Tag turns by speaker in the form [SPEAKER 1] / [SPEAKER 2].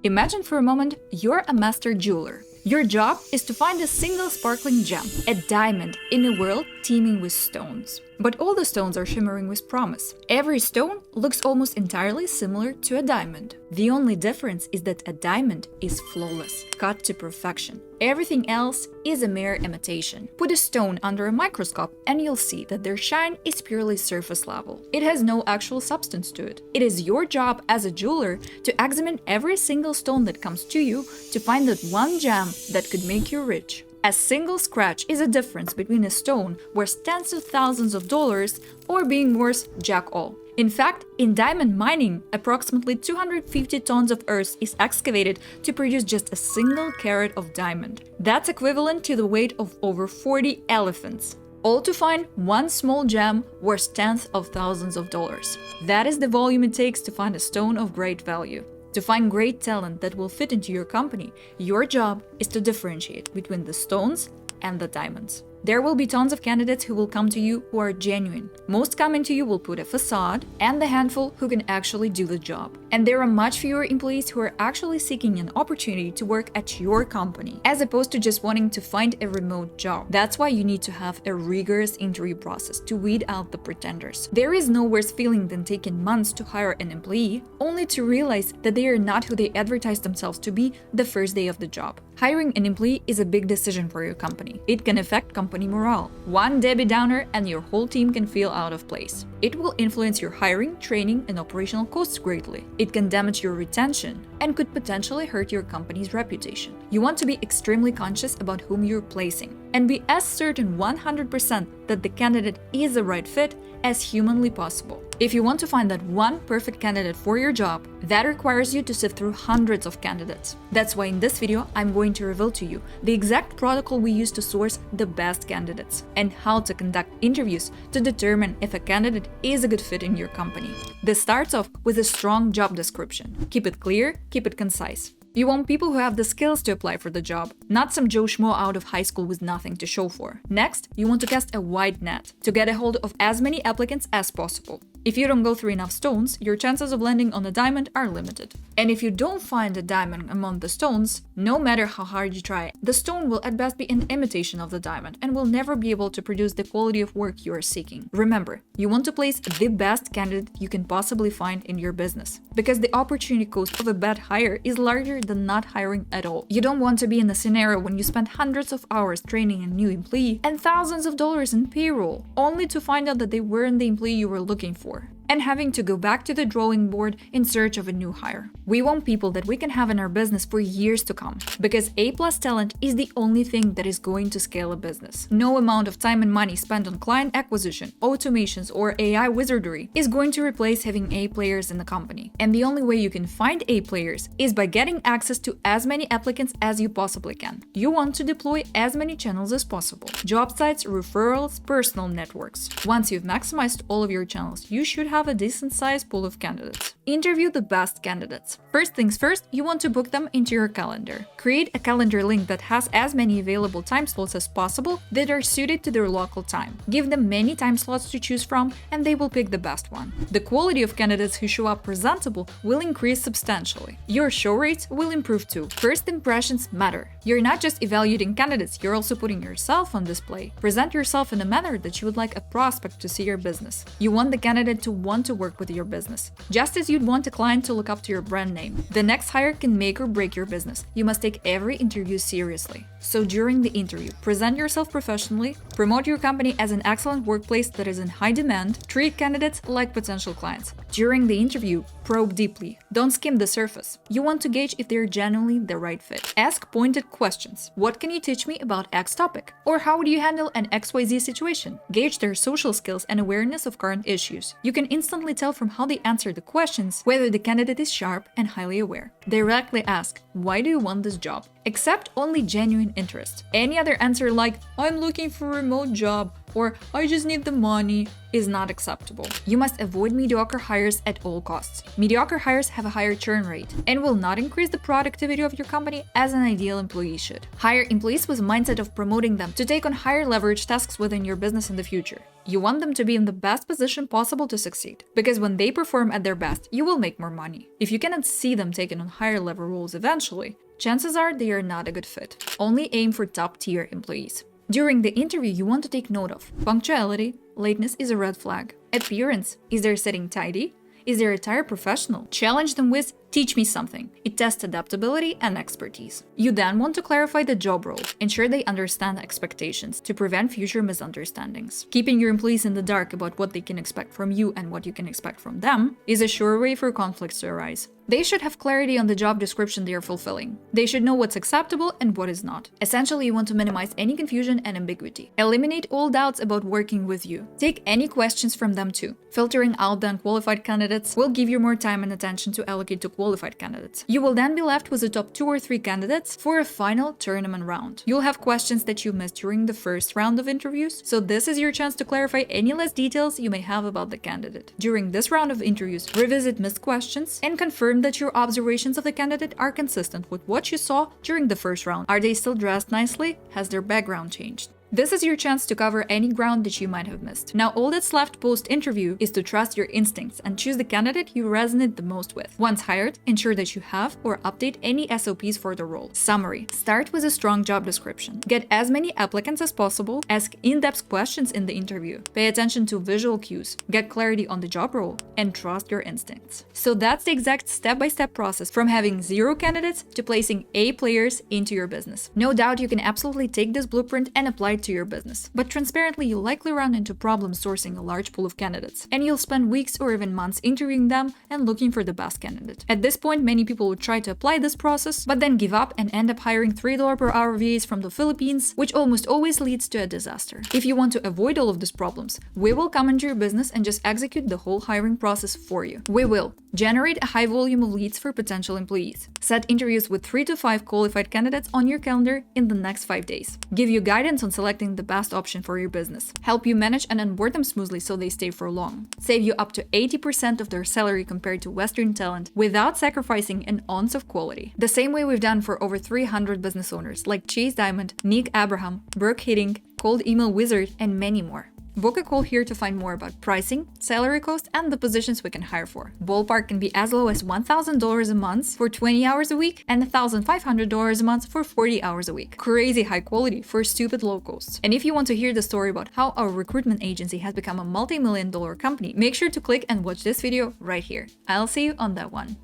[SPEAKER 1] Imagine for a moment you're a master jeweler. Your job is to find a single sparkling gem, a diamond, in a world teeming with stones. But all the stones are shimmering with promise. Every stone looks almost entirely similar to a diamond. The only difference is that a diamond is flawless, cut to perfection. Everything else is a mere imitation. Put a stone under a microscope and you'll see that their shine is purely surface level. It has no actual substance to it. It is your job as a jeweler to examine every single stone that comes to you to find that one gem that could make you rich. A single scratch is a difference between a stone worth tens of thousands of dollars or being worth jack all. In fact, in diamond mining, approximately 250 tons of earth is excavated to produce just a single carat of diamond. That's equivalent to the weight of over 40 elephants. All to find one small gem worth tens of thousands of dollars. That is the volume it takes to find a stone of great value. To find great talent that will fit into your company, your job is to differentiate between the stones and the diamonds. There will be tons of candidates who will come to you who are genuine. Most coming to you will put a facade, and the handful who can actually do the job. And there are much fewer employees who are actually seeking an opportunity to work at your company, as opposed to just wanting to find a remote job. That's why you need to have a rigorous interview process to weed out the pretenders. There is no worse feeling than taking months to hire an employee, only to realize that they are not who they advertise themselves to be the first day of the job. Hiring an employee is a big decision for your company. It can affect company morale. One Debbie Downer and your whole team can feel out of place. It will influence your hiring, training, and operational costs greatly. It can damage your retention and could potentially hurt your company's reputation. You want to be extremely conscious about whom you're placing and be as certain 100% that the candidate is the right fit as humanly possible. If you want to find that one perfect candidate for your job, that requires you to sift through hundreds of candidates. That's why in this video, I'm going to reveal to you the exact protocol we use to source the best candidates and how to conduct interviews to determine if a candidate is a good fit in your company. This starts off with a strong job description. Keep it clear, keep it concise. You want people who have the skills to apply for the job, not some Joe Schmo out of high school with nothing to show for. Next, you want to cast a wide net to get a hold of as many applicants as possible. If you don't go through enough stones, your chances of landing on a diamond are limited. And if you don't find a diamond among the stones, no matter how hard you try, the stone will at best be an imitation of the diamond and will never be able to produce the quality of work you are seeking. Remember, you want to place the best candidate you can possibly find in your business, because the opportunity cost of a bad hire is larger than not hiring at all. You don't want to be in a scenario when you spend hundreds of hours training a new employee and thousands of dollars in payroll, only to find out that they weren't the employee you were looking for, and having to go back to the drawing board in search of a new hire. We want people that we can have in our business for years to come, because A+ talent is the only thing that is going to scale a business. No amount of time and money spent on client acquisition, automations, or AI wizardry is going to replace having A players in the company. And the only way you can find A players is by getting access to as many applicants as you possibly can. You want to deploy as many channels as possible: job sites, referrals, personal networks. Once you've maximized all of your channels, you should have a decent-sized pool of candidates. Interview the best candidates. First things first, you want to book them into your calendar. Create a calendar link that has as many available time slots as possible that are suited to their local time. Give them many time slots to choose from, and they will pick the best one. The quality of candidates who show up presentable will increase substantially. Your show rates will improve too. First impressions matter. You're not just evaluating candidates, you're also putting yourself on display. Present yourself in a manner that you would like a prospect to see your business. You want the candidate to want to work with your business, just as you'd want a client to look up to your brand name. The next hire can make or break your business. You must take every interview seriously. So during the interview, present yourself professionally, promote your company as an excellent workplace that is in high demand, treat candidates like potential clients. During the interview, probe deeply. Don't skim the surface. You want to gauge if they're genuinely the right fit. Ask pointed questions. What can you teach me about X topic? Or how would you handle an XYZ situation? Gauge their social skills and awareness of current issues. You can instantly tell from how they answer the questions whether the candidate is sharp and highly aware. Directly ask, why do you want this job? Accept only genuine interest. Any other answer like, I'm looking for a remote job, or I just need the money, is not acceptable. You must avoid mediocre hires at all costs. Mediocre hires have a higher churn rate and will not increase the productivity of your company as an ideal employee should. Hire employees with a mindset of promoting them to take on higher leverage tasks within your business in the future. You want them to be in the best position possible to succeed, because when they perform at their best, you will make more money. If you cannot see them taking on higher level roles eventually, chances are they are not a good fit. Only aim for top-tier employees. During the interview, you want to take note of punctuality. Lateness is a red flag. Appearance. Is their setting tidy? Is their attire professional? Challenge them with "teach me something." It tests adaptability and expertise. You then want to clarify the job role. Ensure they understand expectations to prevent future misunderstandings. Keeping your employees in the dark about what they can expect from you and what you can expect from them is a sure way for conflicts to arise. They should have clarity on the job description they are fulfilling. They should know what's acceptable and what is not. Essentially, you want to minimize any confusion and ambiguity. Eliminate all doubts about working with you. Take any questions from them too. Filtering out the unqualified candidates will give you more time and attention to allocate to qualified candidates. You will then be left with the top 2 or 3 candidates for a final tournament round. You'll have questions that you missed during the first round of interviews, so this is your chance to clarify any less details you may have about the candidate. During this round of interviews, revisit missed questions and confirm that your observations of the candidate are consistent with what you saw during the first round. Are they still dressed nicely? Has their background changed? This is your chance to cover any ground that you might have missed. Now all that's left post-interview is to trust your instincts and choose the candidate you resonate the most with. Once hired, ensure that you have or update any SOPs for the role. Summary: start with a strong job description. Get as many applicants as possible. Ask in-depth questions in the interview. Pay attention to visual cues. Get clarity on the job role and trust your instincts. So that's the exact step-by-step process from having 0 candidates to placing A players into your business. No doubt you can absolutely take this blueprint and apply it to your business. But transparently, you'll likely run into problems sourcing a large pool of candidates, and you'll spend weeks or even months interviewing them and looking for the best candidate. At this point, many people would try to apply this process, but then give up and end up hiring $3 per hour VAs from the Philippines, which almost always leads to a disaster. If you want to avoid all of these problems, we will come into your business and just execute the whole hiring process for you. We will generate a high volume of leads for potential employees, set interviews with 3 to 5 qualified candidates on your calendar in the next 5 days, give you guidance on selecting the best option for your business, help you manage and onboard them smoothly so they stay for long, save you up to 80% of their salary compared to Western talent without sacrificing an ounce of quality. The same way we've done for over 300 business owners like Chase Diamond, Nick Abraham, Brooke Hitting, Cold Email Wizard, and many more. Book a call here to find more about pricing, salary cost, and the positions we can hire for. Ballpark can be as low as $1,000 a month for 20 hours a week and $1,500 a month for 40 hours a week. Crazy high quality for stupid low costs. And if you want to hear the story about how our recruitment agency has become a multi-million-dollar company, make sure to click and watch this video right here. I'll see you on that one.